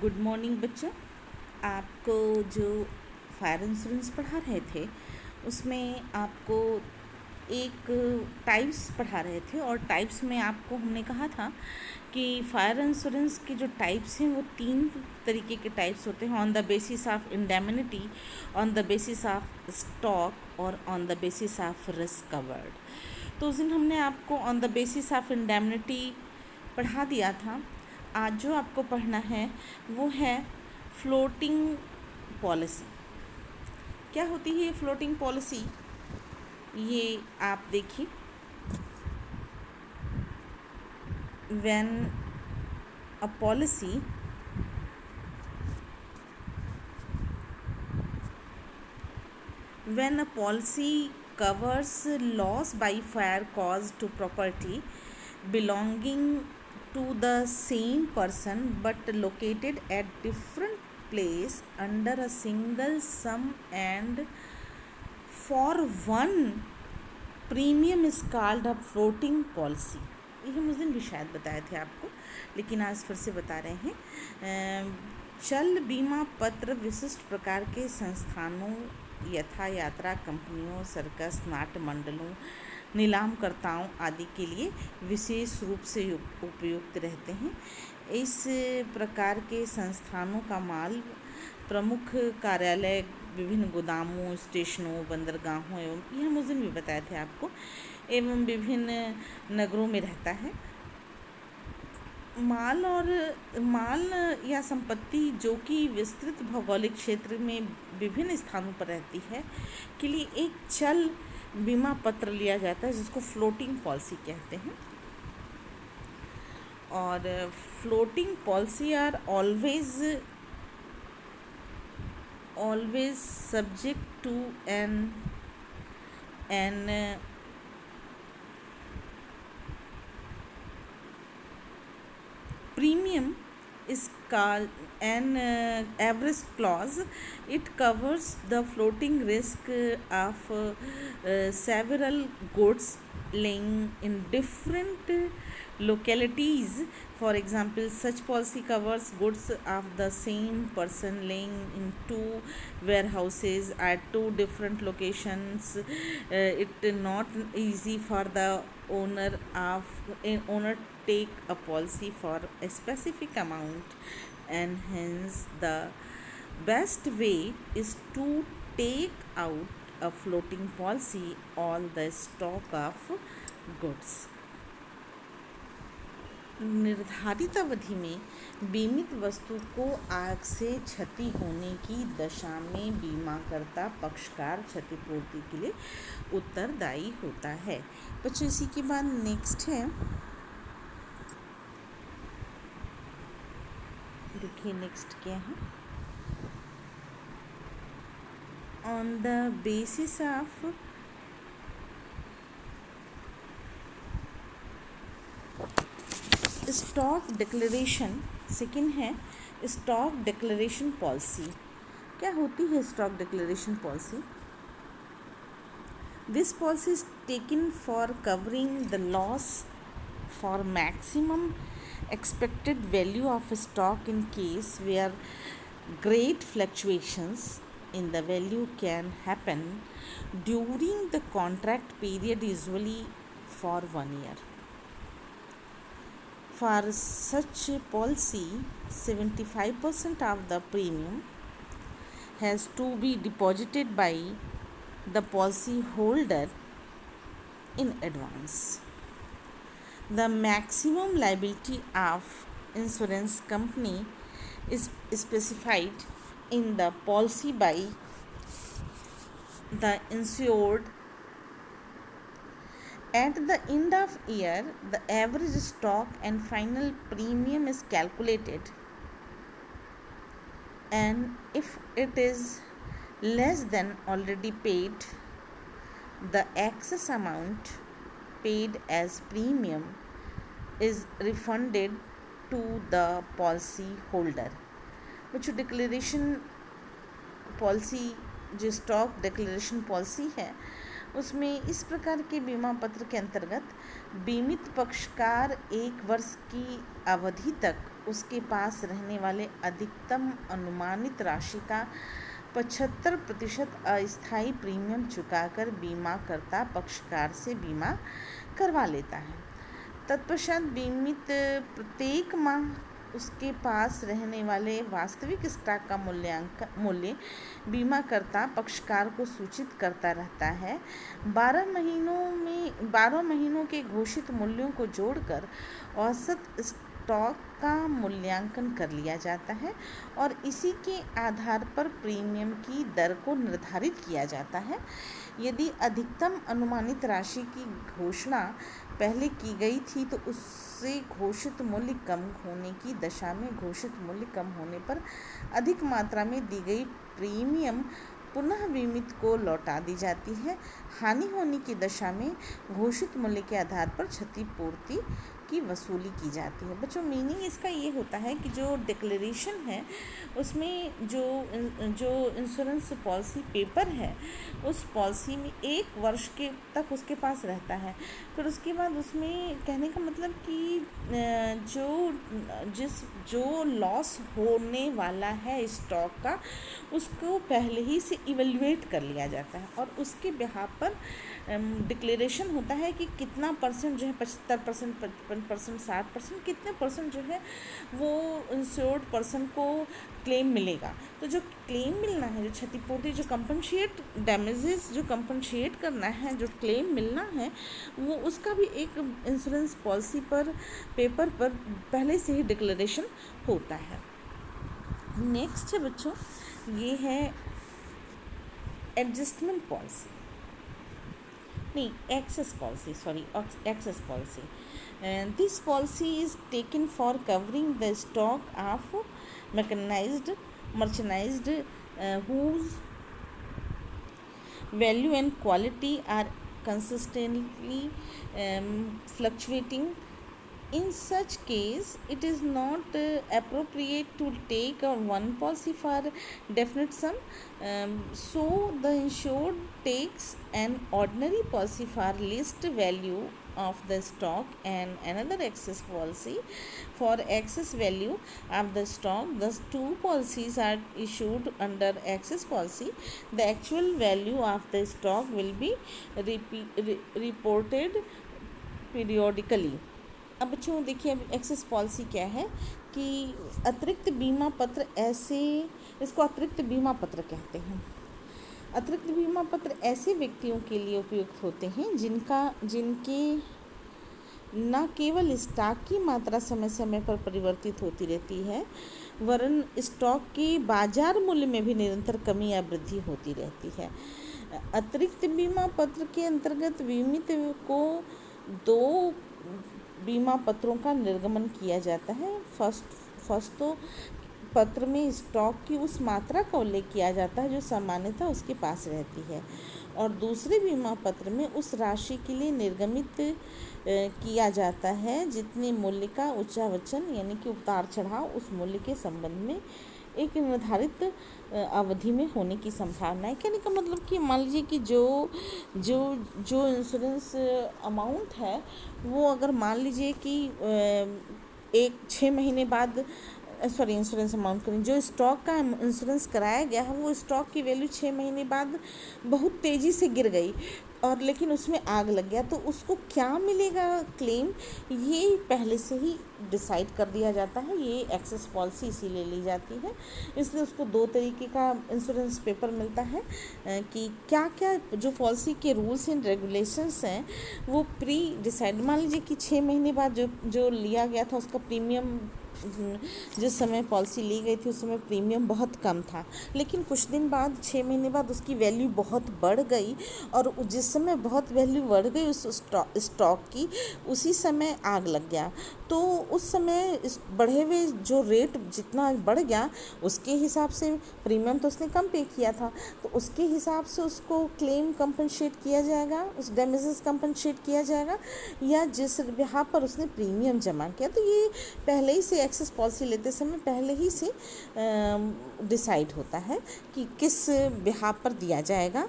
Good morning बच्चों। आपको जो फायर इंश्योरेंस पढ़ा रहे थे उसमें आपको एक टाइप्स पढ़ा रहे थे, और टाइप्स में आपको हमने कहा था कि फायर इंश्योरेंस के जो टाइप्स हैं वो 3 तरीके के टाइप्स होते हैं: on the basis of indemnity, on the basis of stock और on the basis of risk covered. तो उस दिन हमने आपको on the basis of indemnity पढ़ा दिया था। आज जो आपको पढ़ना है वो है फ्लोटिंग पॉलिसी। क्या होती है ये फ्लोटिंग पॉलिसी? ये आप देखिए, when a policy when a policy covers loss by fire caused to property belonging to the same person but located at different place under a single sum and for one premium is called a floating policy. ये हम उस दिन भी शायद बताए थे आपको, लेकिन आज फिर से बता रहे हैं। चल बीमा पत्र विशिष्ट प्रकार के संस्थानों यथा यात्रा कंपनियों, सर्कस, नाट्य मंडलों, नीलामकर्ताओं आदि के लिए विशेष रूप से उपयुक्त रहते हैं। इस प्रकार के संस्थानों का माल प्रमुख कार्यालय विभिन्न गोदामों, स्टेशनों, बंदरगाहों एवं ये हम उस दिन भी बताए थे आपको एवं विभिन्न नगरों में रहता है। माल या संपत्ति जो कि विस्तृत भौगोलिक क्षेत्र में विभिन्न स्थानों पर रहती है के लिए एक चल बीमा पत्र लिया जाता है, जिसको फ्लोटिंग पॉलिसी कहते हैं। और floating policy are always subject to an premium is called an average clause. It covers the floating risk of several goods laying in different localities. For example, such policy covers goods of the same person laying in 2 warehouses at 2 different locations. It is not easy for the owner take a policy for a specific amount, and hence the best way is to take out a floating policy all the stock of goods। निर्धारित अवधि में बीमित वस्तु को आग से क्षति होने की दशा में बीमाकर्ता पक्षकार क्षतिपूर्ति के लिए उत्तरदायी होता है। बच्चों, इसी के बाद नेक्स्ट है, देखिए नेक्स्ट क्या है। On the basis of stock declaration, second है स्टॉक डिक्लेरेशन पॉलिसी। क्या होती है stock declaration policy? This policy is taken for covering the loss for maximum expected value of stock in case where great fluctuations in the value can happen during the contract period, usually for 1 year. For such policy, 75% of the premium has to be deposited by the policy holder in advance. The maximum liability of insurance company is specified in the policy by the insured. At the end of year, the average stock and final premium is calculated, and if it is less than already paid, the excess amount paid as premium is refunded to the policy holder। बच्चों, declaration policy जो stock declaration policy है उसमें इस प्रकार के बीमा पत्र के अंतर्गत बीमित पक्षकार 1 वर्ष की अवधि तक उसके पास रहने वाले अधिकतम अनुमानित राशि का 75% अस्थायी प्रीमियम चुकाकर बीमाकर्ता पक्षकार से बीमा करवा लेता है। तत्पश्चात बीमित प्रत्येक माह उसके पास रहने वाले वास्तविक स्टॉक का मूल्य बीमाकर्ता पक्षकार को सूचित करता रहता है। 12 महीनों के घोषित मूल्यों को जोड़कर औसत स्टॉक का मूल्यांकन कर लिया जाता है और इसी के आधार पर प्रीमियम की दर को निर्धारित किया जाता है। यदि अधिकतम अनुमानित राशि की घोषणा पहले की गई थी तो उससे घोषित मूल्य कम होने की दशा में घोषित मूल्य कम होने पर अधिक मात्रा में दी गई प्रीमियम पुनः बीमित को लौटा दी जाती है। हानि होने की दशा में घोषित मूल्य के आधार पर क्षतिपूर्ति की वसूली की जाती है। बच्चों, मीनिंग इसका ये होता है कि जो डिक्लेरेशन है उसमें जो इंश्योरेंस पॉलिसी पेपर है उस पॉलिसी में 1 वर्ष के तक उसके पास रहता है। फिर उसके बाद उसमें कहने का मतलब कि जो लॉस होने वाला है स्टॉक का उसको पहले ही से इवेल्युएट कर लिया जाता है और उसके बिहाफ पर डिक्लेरेशन होता है कि कितना परसेंट जो है 75%, 55%, 60%, कितने परसेंट जो है वो इंश्योर्ड पर्सन को क्लेम मिलेगा। तो जो क्लेम मिलना है, जो क्षतिपूर्ति, जो कंपनसेट डैमेजेस जो कंपनसेट करना है, जो क्लेम मिलना है, वो उसका भी एक इंश्योरेंस पॉलिसी पर पेपर पर पहले से ही डिक्लेरेशन होता है। नेक्स्ट है बच्चों, ये है एडजस्टमेंट पॉलिसी, नहीं excess policy. This policy is taken for covering the stock of mechanized merchandise whose value and quality are consistently fluctuating. In such case, it is not appropriate to take one policy for definite sum. So the insured takes an ordinary policy for list value of the stock and another excess policy for excess value of the stock. Thus, 2 policies are issued under excess policy. The actual value of the stock will be reported periodically. अब बच्चों देखिए, अब access policy क्या है कि अतिरिक्त बीमा पत्र इसको अतिरिक्त बीमा पत्र कहते हैं। अतिरिक्त बीमा पत्र ऐसे व्यक्तियों के लिए उपयुक्त होते हैं जिनके न केवल स्टॉक की मात्रा समय समय पर परिवर्तित होती रहती है वरन स्टॉक के बाजार मूल्य में भी निरंतर कमी या वृद्धि होती रहती है। अतिरिक्त बीमा पत्र के अंतर्गत बीमित को 2 बीमा पत्रों का निर्गमन किया जाता है। फर्स्ट तो पत्र में स्टॉक की उस मात्रा का उल्लेख किया जाता है जो सामान्यतः उसके पास रहती है और दूसरे बीमा पत्र में उस राशि के लिए निर्गमित किया जाता है जितने मूल्य का उच्चावचन यानी कि उतार चढ़ाव उस मूल्य के संबंध में एक निर्धारित अवधि में होने की संभावना है। कहने का मतलब कि मान लीजिए कि जो इंश्योरेंस अमाउंट है वो अगर मान लीजिए कि 6 महीने बाद इंश्योरेंस अमाउंट करें, जो स्टॉक का इंश्योरेंस कराया गया है वो स्टॉक की वैल्यू 6 महीने बाद बहुत तेज़ी से गिर गई और लेकिन उसमें आग लग गया तो उसको क्या मिलेगा क्लेम, ये पहले से ही डिसाइड कर दिया जाता है। ये एक्सेस पॉलिसी इसीलिए ली जाती है, इसलिए उसको 2 तरीके का इंश्योरेंस पेपर मिलता है कि क्या क्या जो पॉलिसी के रूल्स एंड रेगुलेशंस हैं वो प्री डिसाइड। मान लीजिए कि 6 महीने बाद जो लिया गया था उसका प्रीमियम, जिस समय पॉलिसी ली गई थी उस समय प्रीमियम बहुत कम था, लेकिन कुछ दिन बाद 6 महीने बाद उसकी वैल्यू बहुत बढ़ गई और जिस समय बहुत वैल्यू बढ़ गई उस स्टॉक की उसी समय आग लग गया। तो उस समय इस बढ़े हुए जो रेट जितना बढ़ गया उसके हिसाब से प्रीमियम तो उसने कम पे किया था तो उसके हिसाब से उसको क्लेम कंपनसेट किया जाएगा, उस डैमेजेस कंपनसेट किया जाएगा या जिस बिहार पर उसने प्रीमियम जमा किया। तो ये पहले ही से एक्सेस पॉलिसी लेते समय पहले ही से डिसाइड होता है कि किस बिहार पर दिया जाएगा,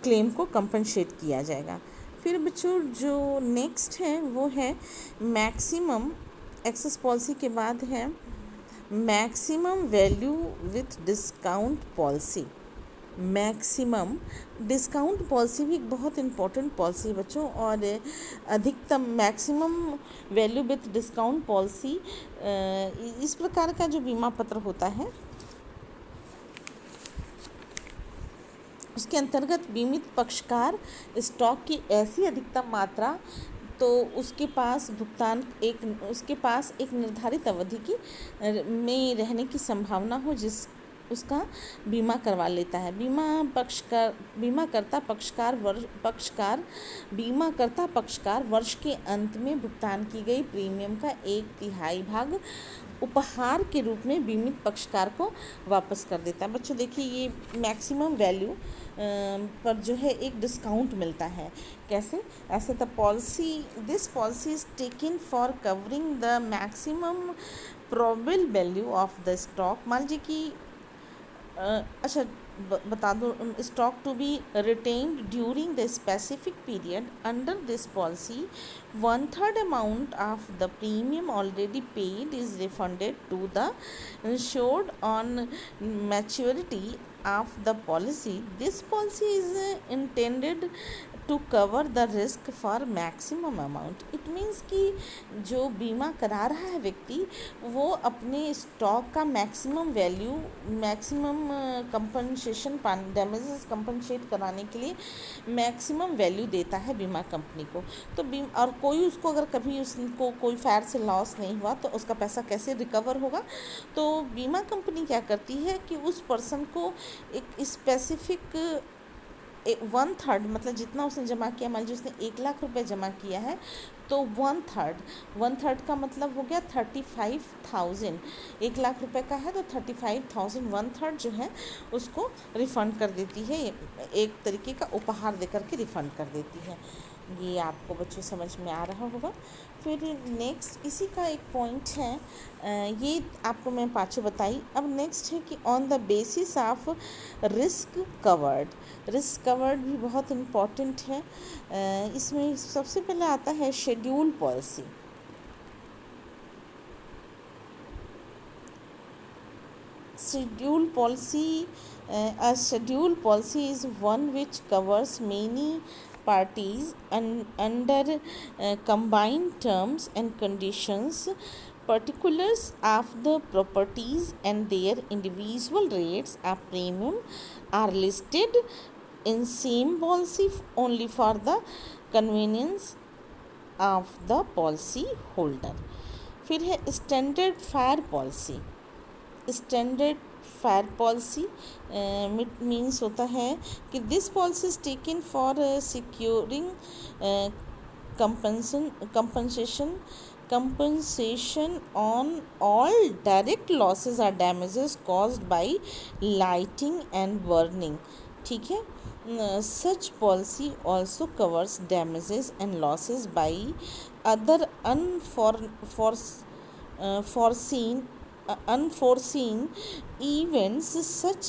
क्लेम को कंपनसेट किया जाएगा। फिर बच्चों जो नेक्स्ट है वो है मैक्सिमम, एक्सेस पॉलिसी के बाद है maximum value with discount policy. Maximum discount policy भी एक बहुत इम्पॉर्टेंट पॉलिसी है बच्चों, और अधिकतम maximum value with discount policy इस प्रकार का जो बीमा पत्र होता है उसके अंतर्गत बीमित पक्षकार स्टॉक की ऐसी अधिकतम मात्रा तो उसके पास एक निर्धारित अवधि की में रहने की संभावना हो जिस उसका बीमा करवा लेता है। बीमाकर्ता पक्षकार वर्ष के अंत में भुगतान की गई प्रीमियम का 1/3 भाग उपहार के रूप में बीमित पक्षकार को वापस कर देता है। बच्चों देखिए, ये मैक्सिमम वैल्यू पर जो है एक डिस्काउंट मिलता है। कैसे? ऐसे this policy is taken for covering the maximum probable value of the stock. मान लीजिए कि अच्छा बता दो, stock to be retained during the specific period under this policy 1/3 amount of the premium already paid is refunded to the insured on maturity of the policy. This policy is intended to cover the risk for maximum amount. It means कि जो बीमा करा रहा है व्यक्ति वो अपने stock का मैक्सिमम कंपनसेशन डैमेजेस कंपनसेट कराने के लिए मैक्सिमम वैल्यू देता है बीमा कंपनी को। तो और कोई उसको अगर कभी उसको कोई फायर से लॉस नहीं हुआ तो उसका पैसा कैसे रिकवर होगा? तो बीमा कंपनी क्या करती है कि उस पर्सन को एक स्पेसिफिक 1/3 मतलब जितना उसने जमा किया, मान लीजिए उसने 1 लाख रुपए जमा किया है तो 1/3 का मतलब हो गया 35,000। 1 लाख रुपए का है तो 35,000 1/3 जो है उसको रिफ़ंड कर देती है, एक तरीके का उपहार देकर के रिफ़ंड कर देती है। ये आपको बच्चों समझ में आ रहा होगा। फिर नेक्स्ट इसी का एक पॉइंट है, ये आपको मैं पाँचों बताई। अब नेक्स्ट है कि on the basis of risk covered भी बहुत इम्पॉर्टेंट है। इसमें सबसे पहले आता है schedule policy. A schedule policy is one which covers many parties under combined terms and conditions. Particulars of the properties and their individual rates of premium are listed in same policy only for the convenience of the policy holder. फिर है standard fire policy means होता है कि this policy is taken for securing compensation on all direct losses or damages caused by lighting and burning। ठीक है, such policy also covers damages and losses by other unforeseen events such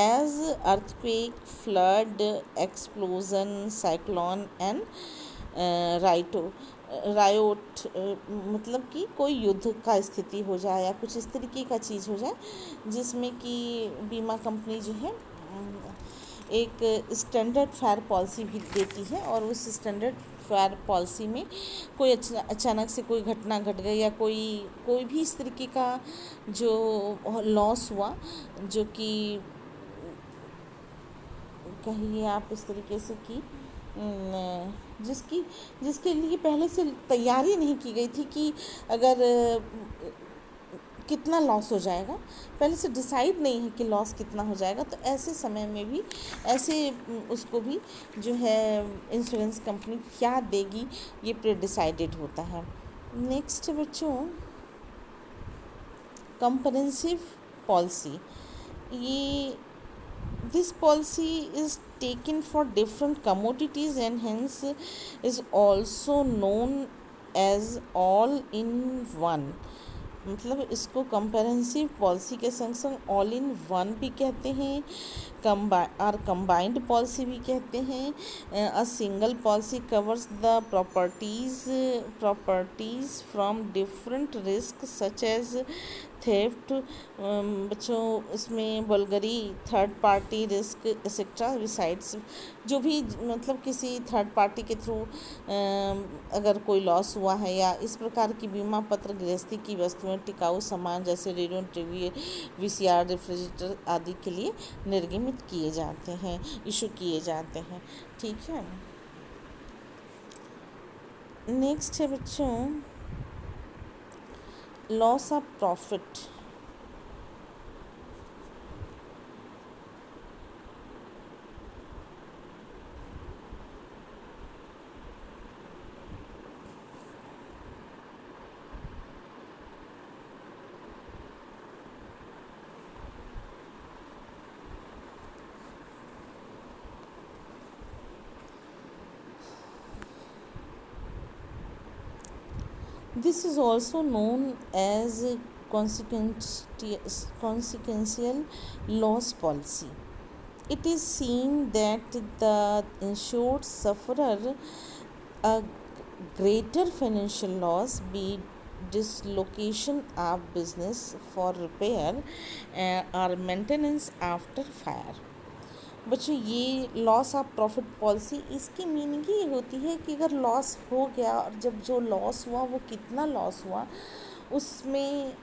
as earthquake, flood, explosion, cyclone and riot मतलब कि कोई युद्ध का स्थिति हो जाए या कुछ इस तरीके का चीज़ हो जाए जिसमें कि बीमा कंपनी जो है एक स्टैंडर्ड फायर पॉलिसी भी देती है, और उस स्टैंडर्ड फायर पॉलिसी में कोई अचानक से कोई घटना घट गई या कोई भी इस तरीके का जो लॉस हुआ जो कि कहिए आप इस तरीके से कि जिसके लिए पहले से तैयारी नहीं की गई थी कि अगर कितना लॉस हो जाएगा, पहले से डिसाइड नहीं है कि लॉस कितना हो जाएगा, तो ऐसे समय में भी उसको भी जो है इंश्योरेंस कंपनी क्या देगी ये प्री डिसाइडेड होता है। नेक्स्ट बच्चों कंप्रहेंसिव पॉलिसी। ये this policy is taken for different commodities and hence is also known as all in one। मतलब इसको कंप्रहेंसिव पॉलिसी के संग संग ऑल इन वन भी कहते हैं, कंबाइंड पॉलिसी भी कहते हैं। A single policy covers the properties from different risk such as theft, बच्चों इसमें burglary, third party risk etcetera besides, जो भी मतलब किसी थर्ड पार्टी के थ्रू अगर कोई लॉस हुआ है, या इस प्रकार की बीमा पत्र गृहस्थी की वस्तुएं, टिकाऊ सामान जैसे रेडियो, टीवी, वीसीआर, रेफ्रिजरेटर आदि के लिए निर्गमित किए जाते हैं, इशू किए जाते हैं। ठीक है। नेक्स्ट है बच्चों loss of profit. This is also known as consequential loss policy. It is seen that the insured sufferer a greater financial loss, be dislocation of business for repair or maintenance after fire. बच्चों ये loss of profit policy, इसकी meaning ही ये होती है कि अगर loss हो गया और जब जो लॉस हुआ वो कितना लॉस हुआ, उसमें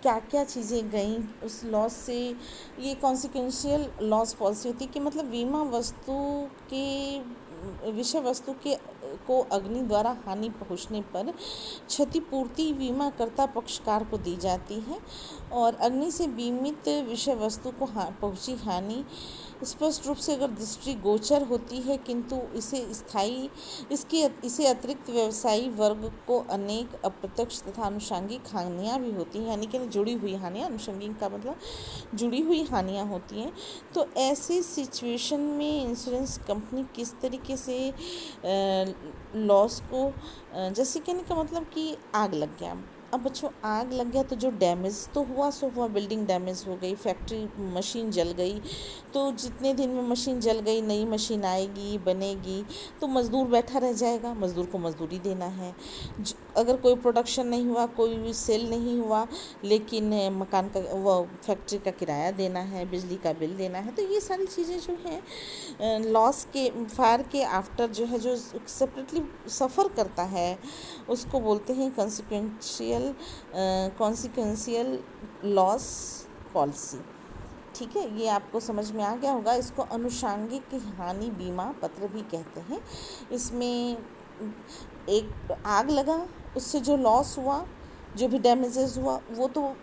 क्या क्या चीज़ें गई उस लॉस से, ये कॉन्सिक्वेंशियल लॉस पॉलिसी होती है कि मतलब बीमा वस्तु के विषय वस्तु के को अग्नि द्वारा हानि पहुंचने पर क्षतिपूर्ति बीमाकर्ता पक्षकार को दी जाती है, और अग्नि से बीमित विषय वस्तु को पहुंची हानि स्पष्ट रूप से अगर दृष्टिगोचर होती है, किंतु इसे अतिरिक्त व्यवसायी वर्ग को अनेक अप्रत्यक्ष तथा अनुषंगिक हानियाँ भी होती हैं, यानी कि जुड़ी हुई हानियाँ, अनुषंगिक का मतलब जुड़ी हुई हानियाँ होती हैं। तो ऐसे सिचुएशन में इंश्योरेंस कंपनी किस तरीके से लॉस को, जैसे कहने का मतलब कि आग लग गया, अब बच्चों आग लग गया तो जो डैमेज तो हुआ सो हुआ, बिल्डिंग डैमेज हो गई, फैक्ट्री मशीन जल गई, तो जितने दिन में मशीन जल गई नई मशीन आएगी बनेगी तो मज़दूर बैठा रह जाएगा, मज़दूर को मज़दूरी देना है। अगर कोई प्रोडक्शन नहीं हुआ, कोई सेल नहीं हुआ, लेकिन मकान का वो फैक्ट्री का किराया देना है, बिजली का बिल देना है, तो ये सारी चीज़ें जो हैं लॉस के फायर के आफ्टर जो है जो सेपरेटली सफ़र करता है उसको बोलते हैं कॉन्सिक्वेंशियल लॉस पॉलिसी। ठीक है, ये आपको समझ में आ गया होगा। इसको अनुषंगिक हानि बीमा पत्र भी कहते हैं। इसमें एक आग लगा, उससे जो लॉस हुआ, जो भी डैमेजेस हुआ, वो तो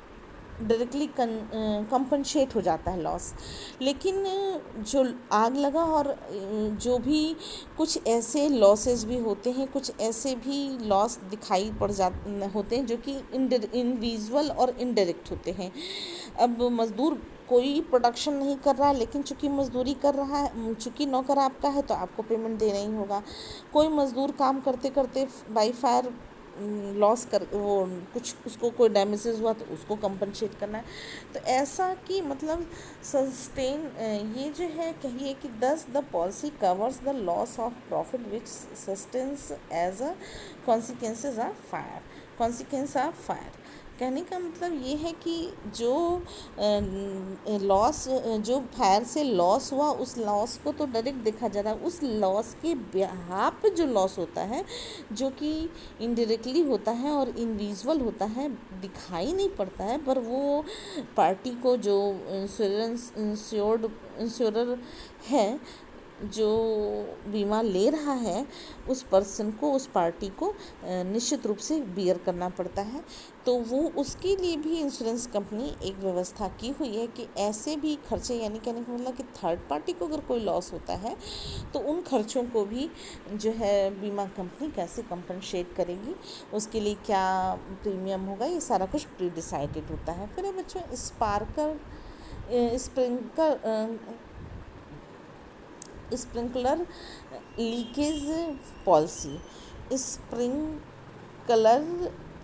डायरेक्टली कंपनसेट हो जाता है लॉस, लेकिन जो आग लगा और जो भी कुछ ऐसे लॉसेस भी होते हैं, कुछ ऐसे भी लॉस दिखाई पड़ जाते होते हैं जो कि इनविजुअल और इनडायरेक्ट होते हैं। अब मज़दूर कोई प्रोडक्शन नहीं कर रहा है, लेकिन चूंकि मज़दूरी कर रहा है, चूंकि नौकर आपका है तो आपको पेमेंट देना ही होगा। कोई मज़दूर काम करते करते बाई फायर लॉस कर वो कुछ उसको कोई डैमेजेस हुआ तो उसको कंपनसेट करना है। तो ऐसा कि मतलब सस्टेन ये जो है कहिए कि thus the policy covers the loss of profit which sustains as a consequences of fire. Consequence of fire कहने का मतलब ये है कि जो लॉस जो फायर से लॉस हुआ उस लॉस को तो डायरेक्ट देखा जा रहा है, उस लॉस के बिहाफ पे जो लॉस होता है जो कि इनडायरेक्टली होता है और इनविजुअल होता है, दिखाई नहीं पड़ता है, पर वो पार्टी को जो इंश्योरर है, जो बीमा ले रहा है, उस पर्सन को, उस पार्टी को निश्चित रूप से बियर करना पड़ता है। तो वो उसके लिए भी इंश्योरेंस कंपनी एक व्यवस्था की हुई है कि ऐसे भी खर्चे, यानी कहने का मतलब कि थर्ड पार्टी को अगर कोई लॉस होता है तो उन खर्चों को भी जो है बीमा कंपनी कैसे कंपनसेट करेगी, उसके लिए क्या प्रीमियम होगा, ये सारा कुछ प्री डिसाइडेड होता है। फिर बच्चों sprinkler leakage policy. Sprinkler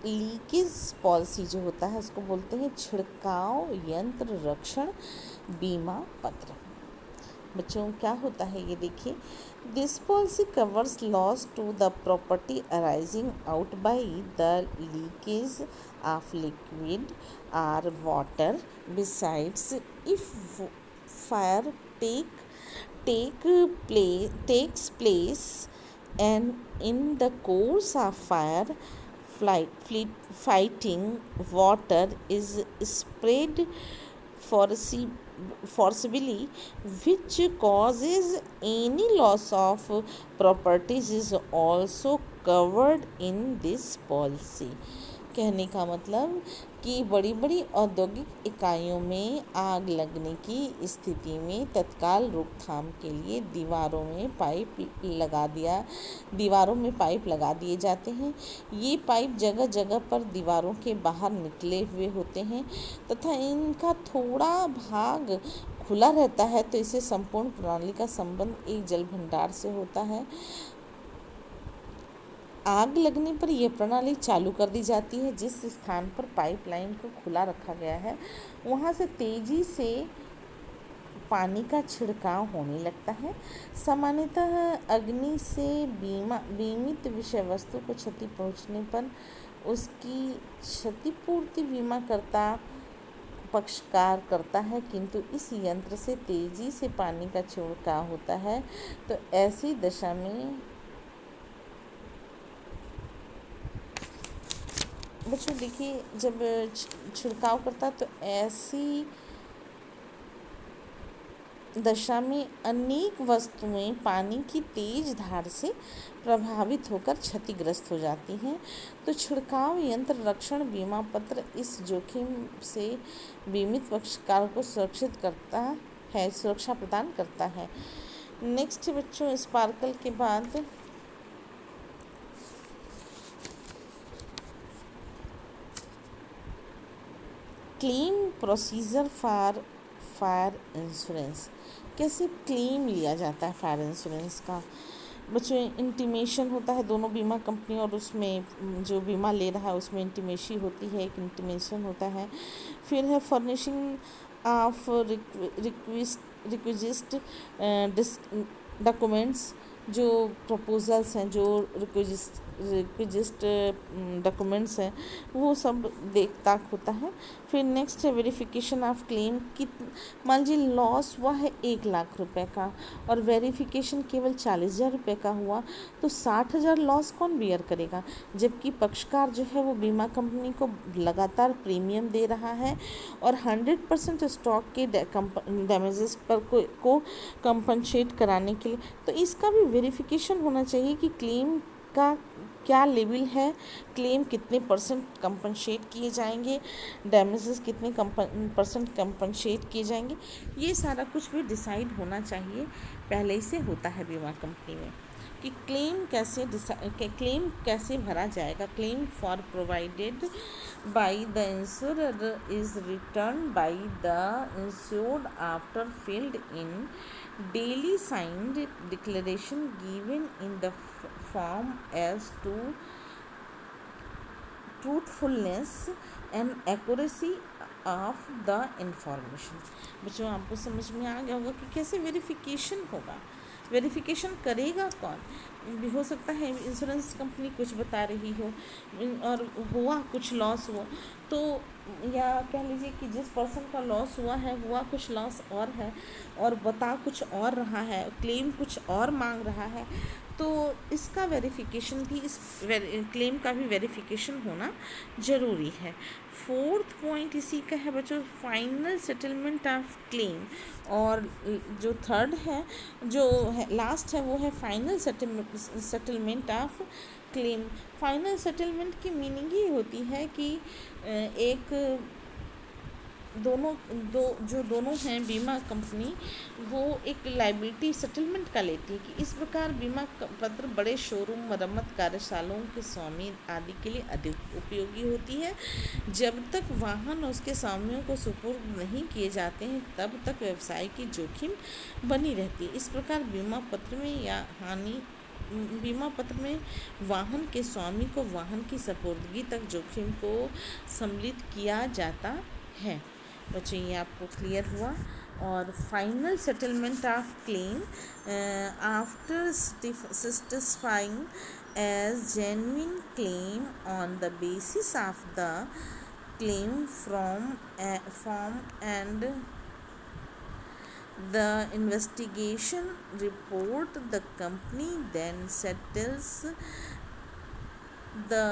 leakage policy जो होता है उसको बोलते हैं छिड़काव यंत्र रक्षण बीमा पत्र। बच्चों क्या होता है ये देखिए, this policy covers loss to the property arising out by the leakage of liquid और water besides if fire take takes place and in the course of fire fighting water is spread forci- forcibly, which causes any loss of properties is also covered in this policy. कहने का मतलब कि बड़ी बड़ी औद्योगिक इकाइयों में आग लगने की स्थिति में तत्काल रोकथाम के लिए दीवारों में पाइप लगा दिए जाते हैं। ये पाइप जगह जगह पर दीवारों के बाहर निकले हुए होते हैं तथा इनका थोड़ा भाग खुला रहता है, तो इसे संपूर्ण प्रणाली का संबंध एक जल भंडार से होता है। आग लगने पर यह प्रणाली चालू कर दी जाती है। जिस स्थान पर पाइपलाइन को खुला रखा गया है वहाँ से तेजी से पानी का छिड़काव होने लगता है। सामान्यतः अग्नि से बीमित विषय वस्तु को क्षति पहुँचने पर उसकी क्षतिपूर्ति बीमाकर्ता पक्षकार करता है, किंतु इस यंत्र से तेजी से पानी का छिड़काव होता है, तो ऐसी दशा में बच्चों देखिए, जब छिड़काव करता तो ऐसी दशा में अनेक वस्तुएं पानी की तेज धार से प्रभावित होकर क्षतिग्रस्त हो जाती हैं। तो छिड़काव यंत्र रक्षण बीमा पत्र इस जोखिम से बीमित पक्षकार को सुरक्षा प्रदान करता है। नेक्स्ट बच्चों, स्पार्कल के बाद claim procedure for fire insurance. कैसे क्लेम लिया जाता है फायर इंश्योरेंस का? बच्चों, इंटीमेशन होता है दोनों बीमा कंपनी और उसमें जो बीमा ले रहा है उसमें इंटीमेशन होती है, एक इंटीमेशन होता है। फिर है फर्निशिंग ऑफ रिक्विजिस्ट डॉक्यूमेंट्स, जो प्रपोजल्स हैं, जो रिक्विजिस्ट डॉक्यूमेंट्स हैं, वो सब देख ताक होता है। फिर नेक्स्ट है वेरिफिकेशन ऑफ क्लेम। मान लीजिए लॉस हुआ है 1,00,000 रुपए का और वेरिफिकेशन केवल 40,000 रुपये का हुआ, तो 60,000 लॉस कौन बियर करेगा? जबकि पक्षकार जो है वो बीमा कंपनी को लगातार प्रीमियम दे रहा है और 100% स्टॉक के डैमेजेस पर को कंपनसेट कराने के लिए, तो इसका भी वेरिफिकेशन होना चाहिए कि क्लेम का क्या लेवल है, क्लेम कितने परसेंट कंपनसेट किए जाएंगे, डैमेजेस कितने परसेंट कंपनसेट किए जाएंगे, ये सारा कुछ भी डिसाइड होना चाहिए। पहले ही से होता है बीमा कंपनी में कि क्लेम कैसे भरा जाएगा। Claim for provided by the insurer is return by the insured after filled in daily signed declaration given in the form as to truthfulness and accuracy of the information। बच्चों, आपको समझ में आ गया होगा कि कैसे वेरिफिकेशन होगा। वेरिफिकेशन करेगा कौन? भी हो सकता है इंश्योरेंस कंपनी कुछ बता रही हो और हुआ कुछ लॉस हुआ, तो या कह लीजिए कि जिस पर्सन का लॉस हुआ कुछ लॉस और है और बता कुछ और रहा है, क्लेम कुछ और मांग रहा है, तो इसका वेरिफिकेशन भी, इस क्लेम का भी वेरिफिकेशन होना ज़रूरी है। 4th पॉइंट इसी का है बच्चों, फाइनल सेटलमेंट ऑफ क्लेम। और जो 3rd है, जो है लास्ट है, वो है final settlement of claim. Final settlement की मीनिंग ये होती है कि एक दोनों हैं बीमा कंपनी, वो एक लाइबिलिटी सेटलमेंट का लेती है कि इस प्रकार बीमा पत्र बड़े शोरूम, मरम्मत कार्यशालाओं के स्वामी आदि के लिए अधिक उपयोगी होती है। जब तक वाहन और उसके स्वामियों को सुपुर्द नहीं किए जाते हैं तब तक व्यवसाय की जोखिम बनी रहती है। इस प्रकार बीमा पत्र में वाहन के स्वामी को वाहन की सुपुर्दगी तक जोखिम को सम्मिलित किया जाता है। बच्चों ये आपको क्लियर हुआ। और final settlement of claim after satisfying as genuine claim on the basis of the claim form and the investigation report, the company then settles the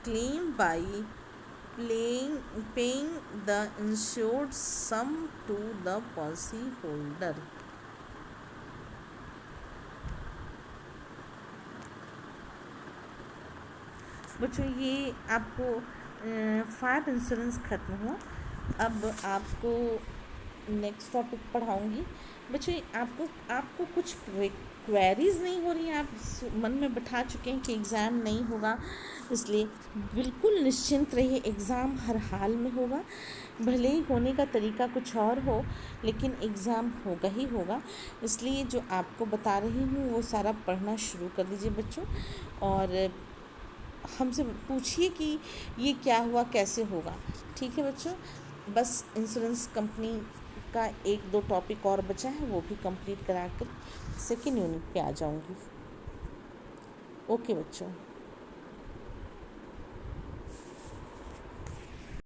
claim by paying the insured sum to the policy holder। बच्चों ये आपको fire insurance ख़त्म हुआ। अब आपको next topic पढ़ाऊँगी। बच्चों आपको आपको कुछ क्वेरीज नहीं हो रही हैं, आप मन में बैठा चुके हैं कि एग्ज़ाम नहीं होगा, इसलिए बिल्कुल निश्चिंत रहिए, एग्ज़ाम हर हाल में होगा। भले ही होने का तरीका कुछ और हो, लेकिन एग्ज़ाम होगा ही होगा। इसलिए जो आपको बता रही हूँ वो सारा पढ़ना शुरू कर दीजिए बच्चों, और हमसे पूछिए कि ये क्या हुआ, कैसे होगा। ठीक है बच्चों, बस इंश्योरेंस कंपनी का 1-2 टॉपिक और बचा है, वो भी कंप्लीट करा कर सेकेंड यूनिट पे आ जाऊँगी। ओके बच्चों।